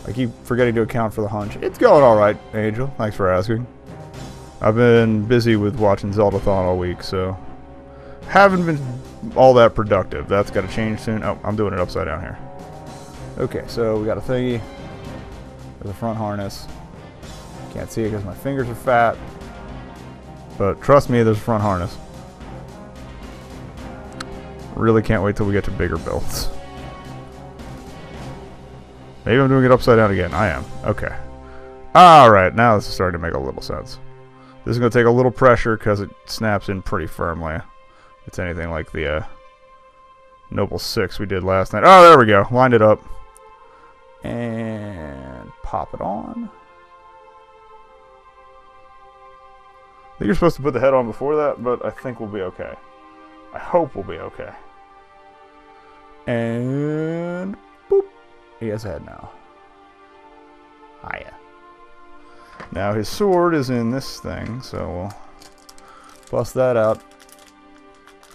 I keep forgetting to account for the hunch. It's going alright, Angel. Thanks for asking. I've been busy with watching Zeldathon all week, so haven't been all that productive. That's got to change soon. Oh, I'm doing it upside down here. Okay, so we got a thingy. There's a front harness. Can't see it because my fingers are fat. But trust me, there's a front harness. Really can't wait till we get to bigger builds. Maybe I'm doing it upside down again. I am. Okay. Alright, now this is starting to make a little sense. This is going to take a little pressure because it snaps in pretty firmly. It's anything like the Noble 6 we did last night. Oh, there we go. Lined it up. And pop it on. I think you're supposed to put the head on before that, but I think we'll be okay. I hope we'll be okay. And boop. He has a head now. Hiya. Now his sword is in this thing, so we'll bust that out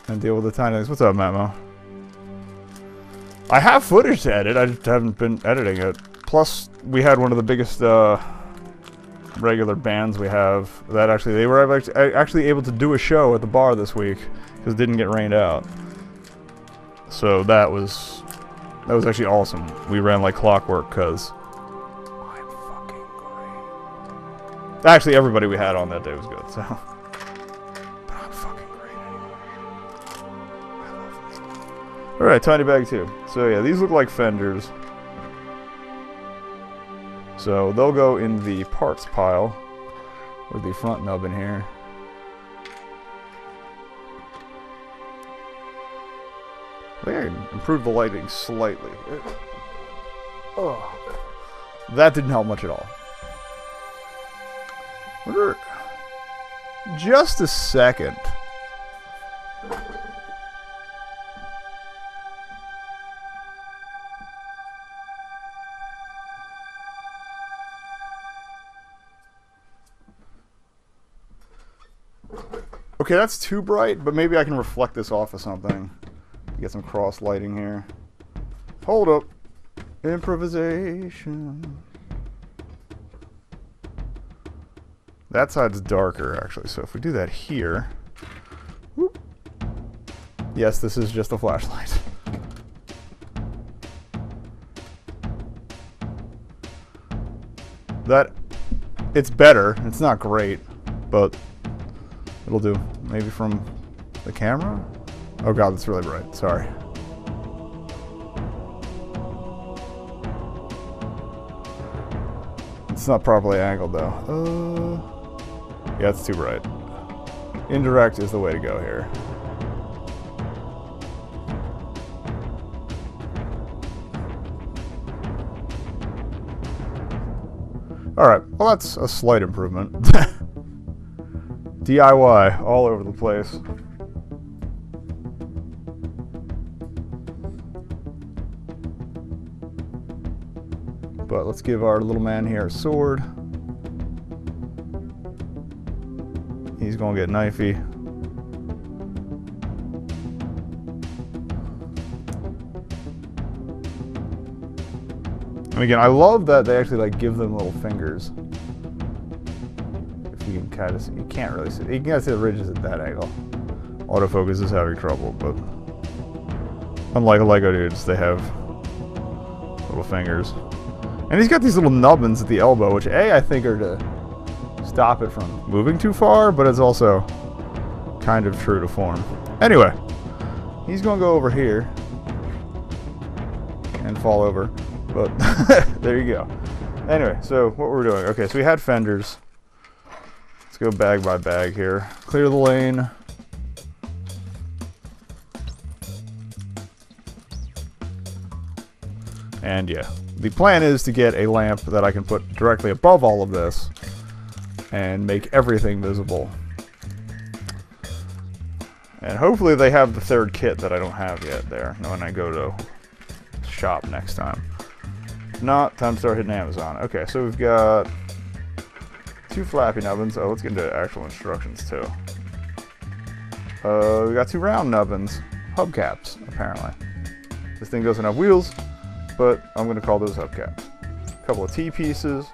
and deal with the tiny things. What's up, Matmo? I have footage to edit, I just haven't been editing it. Plus, we had one of the biggest regular bands we have that actually, they were actually able to do a show at the bar this week because it didn't get rained out. So that was actually awesome. We ran like clockwork because I'm fucking great. Actually, everybody we had on that day was good, so. But I'm fucking great anyway. I love this. Alright, tiny bag too. So yeah, these look like fenders. So they'll go in the parts pile with the front nub in here. I think I can improve the lighting slightly. Oh, that didn't help much at all. Wonder, just a second. Okay, that's too bright, but maybe I can reflect this off of something. Get some cross lighting here. Hold up. Improvisation. That side's darker, actually, so if we do that here. Whoop. Yes, this is just a flashlight. It's better. It's not great, but it'll do. Maybe from the camera? Oh god, that's really bright. Sorry. It's not properly angled though. Yeah, it's too bright. Indirect is the way to go here. Alright, well that's a slight improvement. DIY all over the place. But let's give our little man here a sword. He's gonna get knifey. And again, I love that they actually like give them little fingers. If you can kind of see, you can't really see. You can kind of see the ridges at that angle. Autofocus is having trouble, but unlike Lego dudes, they have little fingers. And he's got these little nubbins at the elbow, which I think are to stop it from moving too far, but it's also kind of true to form. Anyway, he's going to go over here and fall over, but there you go. Anyway, so what we're doing, okay, so we had fenders. Let's go bag by bag here. Clear the lane. And yeah. The plan is to get a lamp that I can put directly above all of this and make everything visible. And hopefully they have the third kit that I don't have yet there when I go to shop next time. If not, time to start hitting Amazon. Okay, so we've got 2 flappy nubbins. Oh, let's get into actual instructions too. We got 2 round nubbins. Hubcaps, apparently. This thing doesn't have wheels, but I'm going to call those hubcaps. couple of T pieces.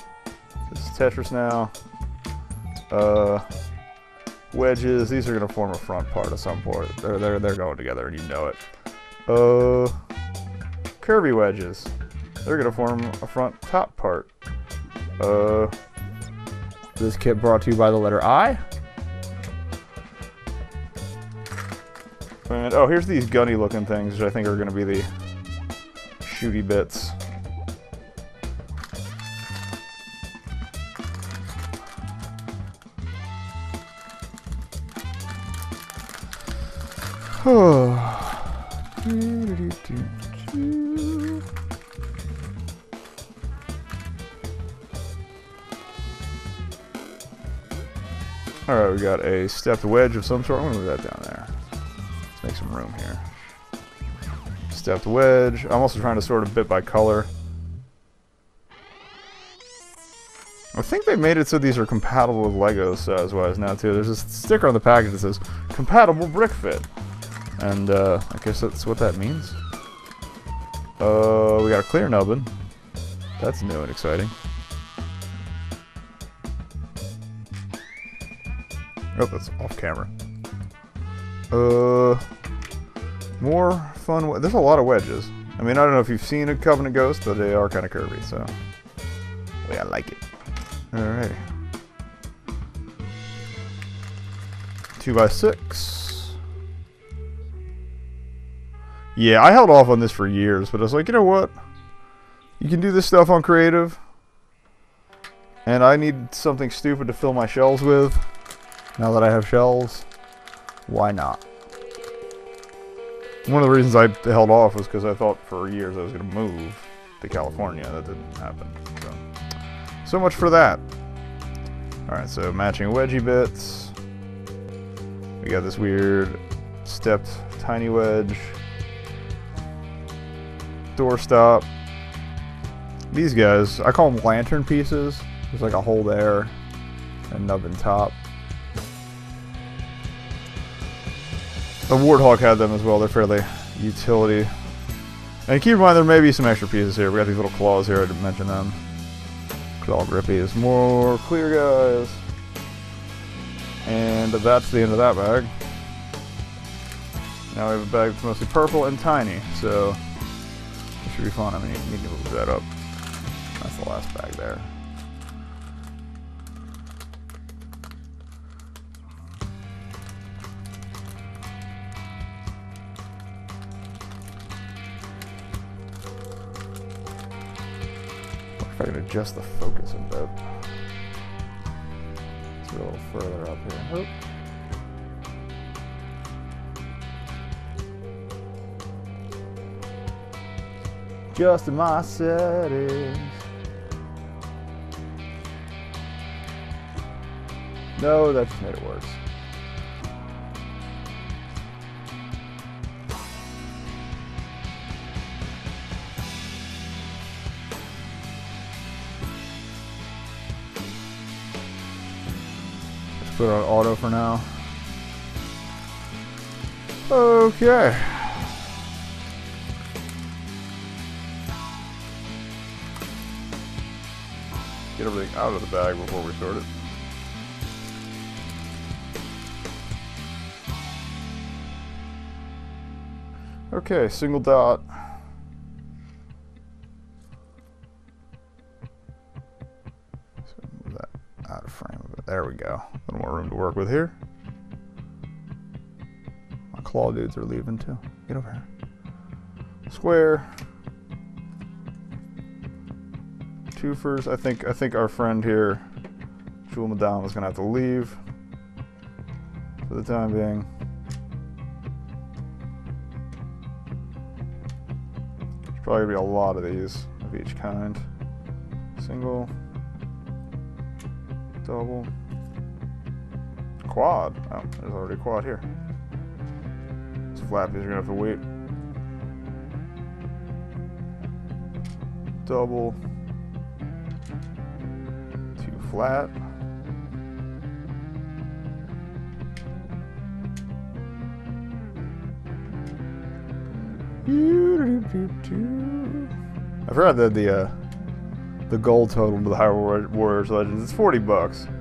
This is Tetris now. Wedges. These are gonna form a front part at some point. They're going together, and you know it. Curvy wedges. They're gonna form a front top part. This kit brought to you by the letter I. And oh, here's these gunny looking things, which I think are gonna be the shooty bits. Alright, we got a stepped wedge of some sort. I'm gonna move that down there. Let's make some room here. Stepped wedge. I'm also trying to sort of bit by color. I think they made it so these are compatible with Legos size-wise now too. There's a sticker on the package that says compatible brick fit. And I guess that's what that means. We got a clear nubbin. That's new and exciting. Oh, that's off camera. More fun. There's a lot of wedges. I mean, I don't know if you've seen a Covenant Ghost, but they are kind of curvy, so yeah, I like it. Alright. 2x6. Yeah, I held off on this for years, but I was like, you know what? You can do this stuff on creative, and I need something stupid to fill my shelves with. Now that I have shelves, why not? One of the reasons I held off was because I thought for years I was going to move to California. That didn't happen. So much for that. Alright, so matching wedgie bits. We got this weird stepped tiny wedge. Doorstop. These guys, I call them lantern pieces. There's like a hole there and nubbin top. The Warthog had them as well. They're fairly utility. And keep in mind there may be some extra pieces here. We got these little claws here. I didn't mention them. Claw grippies. More clear guys. And that's the end of that bag. Now we have a bag that's mostly purple and tiny. So it should be fun. I mean, you need to move that up. That's the last bag there. If I can adjust the focus a bit. Let's go a little further up here. Oop. Adjusting my settings. No, that just made it worse. Let's put it on auto for now. Okay. Get everything out of the bag before we sort it. Okay, single dot. So move that out of frame of it. There we go. A little more room to work with here. My claw dudes are leaving too. Get over here. Square. Twofers. I think our friend here, Jewel Madame, is gonna have to leave for the time being. There's probably gonna be a lot of these of each kind. Single, double, quad. Oh, there's already a quad here. These flappies are gonna have to wait. Double. Flat. I forgot that the gold total to the Hyrule Warriors Legends. It's $40.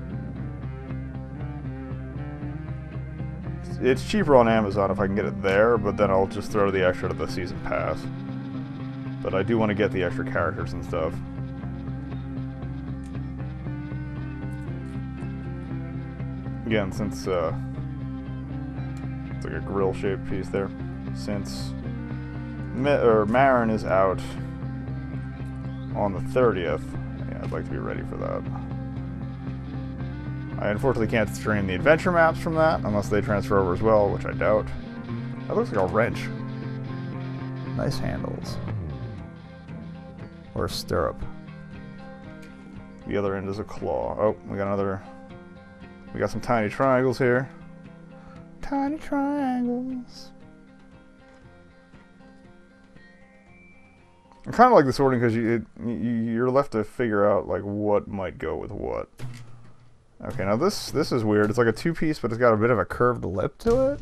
It's cheaper on Amazon if I can get it there, but then I'll just throw the extra to the season pass. But I do want to get the extra characters and stuff. Again, since it's like a grill-shaped piece there. Since Marin is out on the 30th, yeah, I'd like to be ready for that. I unfortunately can't stream the adventure maps from that, unless they transfer over as well, which I doubt. That looks like a wrench. Nice handles. Or a stirrup. The other end is a claw. Oh, we got another... We got some tiny triangles here. Tiny triangles. I kind of like the sorting because you're left to figure out like what might go with what. Okay, now this is weird. It's like a two-piece, but it's got a bit of a curved lip to it.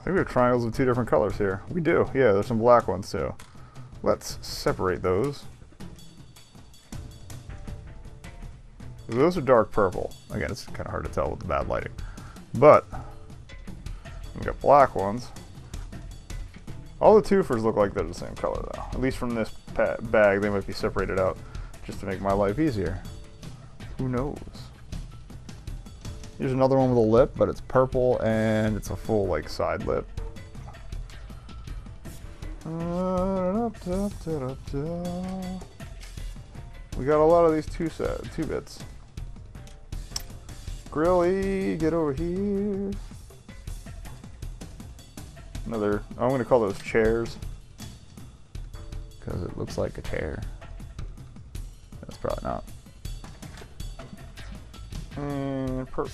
I think we have triangles of two different colors here. We do. Yeah, there's some black ones too. Let's separate those. Those are dark purple. Again, it's kind of hard to tell with the bad lighting. But we got black ones. All the twofers look like they're the same color though. At least from this bag, they might be separated out just to make my life easier. Who knows? Here's another one with a lip, but it's purple and it's a full like side lip. We got a lot of these two bits. Grilly, get over here. Another, I'm going to call those chairs because it looks like a chair. That's probably not. And we're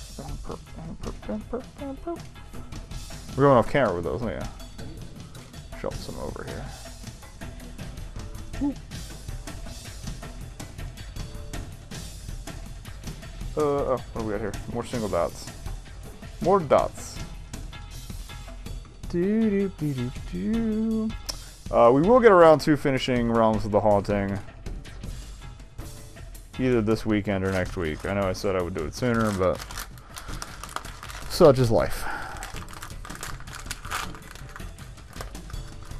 going off camera with those. Let me shuffle some over here. Oh, what do we got here? More single dots. More dots. We will get around to finishing Realms of the Haunting either this weekend or next week. I know I said I would do it sooner, but such is life.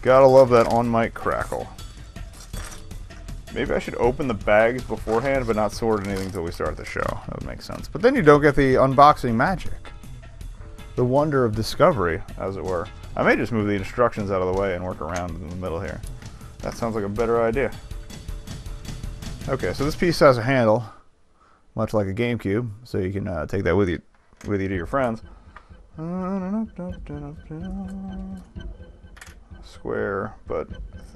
Gotta love that on-mic crackle. Maybe I should open the bags beforehand, but not sort anything until we start the show. That would make sense. But then you don't get the unboxing magic. The wonder of discovery, as it were. I may just move the instructions out of the way and work around in the middle here. That sounds like a better idea. Okay, so this piece has a handle, much like a GameCube, so you can take that with you to your friends. Square, but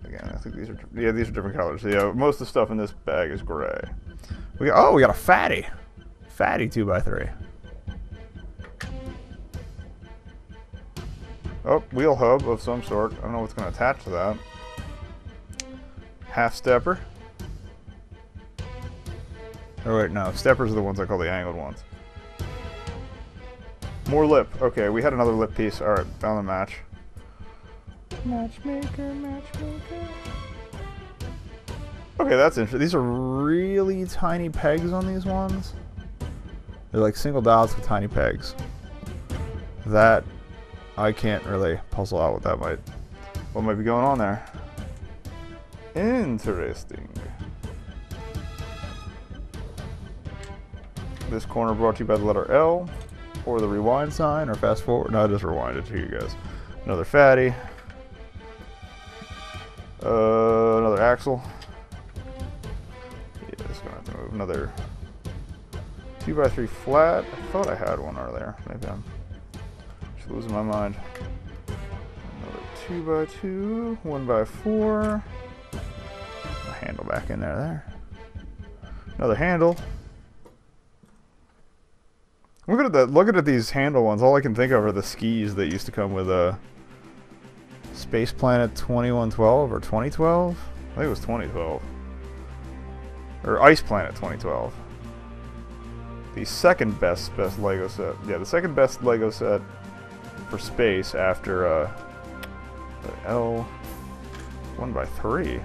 again, I think these are different colors. So yeah, most of the stuff in this bag is gray. We got a fatty 2x3. Oh, wheel hub of some sort. I don't know what's going to attach to that. Half stepper. Oh wait, no, steppers are the ones I call the angled ones. More lip. Okay, we had another lip piece. All right, found the match. Matchmaker. Okay, that's interesting. These are really tiny pegs on these ones. They're like single dots with tiny pegs. That I can't really puzzle out what might be going on there. Interesting. This corner brought to you by the letter L, or the rewind sign, or fast forward. No, I just rewinded to you guys. Another fatty. Another axle. Yeah, just gonna have to move. Another 2x3 flat. I thought I had one earlier. Maybe I'm just losing my mind. Another 2x2, 1x4. A handle back in there. Another handle. Look at these handle ones. All I can think of are the skis that used to come with Space Planet 2112 or 2012. I think it was 2012. Or Ice Planet 2012. the second best Lego set. Yeah, the second best Lego set for space after the L 1x3.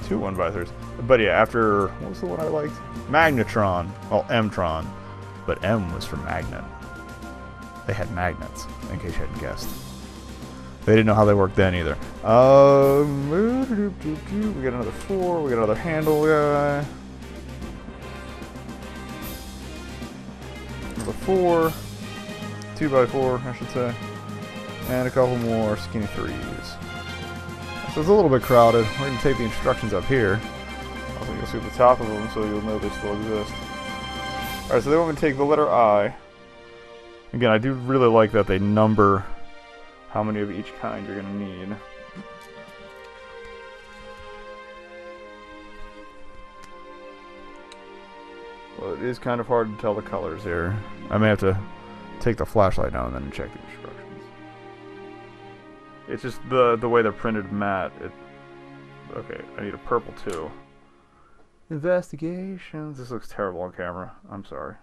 2 1x3s. But yeah, after, what was the one I liked? Magnetron. Well, M-tron. But M was for magnet. They had magnets, in case you hadn't guessed. They didn't know how they worked then either. We got another 4, we got another handle guy. Another 4. 2x4, I should say. And a couple more skinny 3s. So it's a little bit crowded. We're going to take the instructions up here. Also, you'll see the top of them so you'll know they still exist. Alright, so they want me to take the letter I. Again, I do really like that they number how many of each kind you're going to need. Well, it is kind of hard to tell the colors here. I may have to take the flashlight now and then and check the instructions. It's just the way they're printed matte. Okay, I need a purple too. Investigations. This looks terrible on camera. I'm sorry.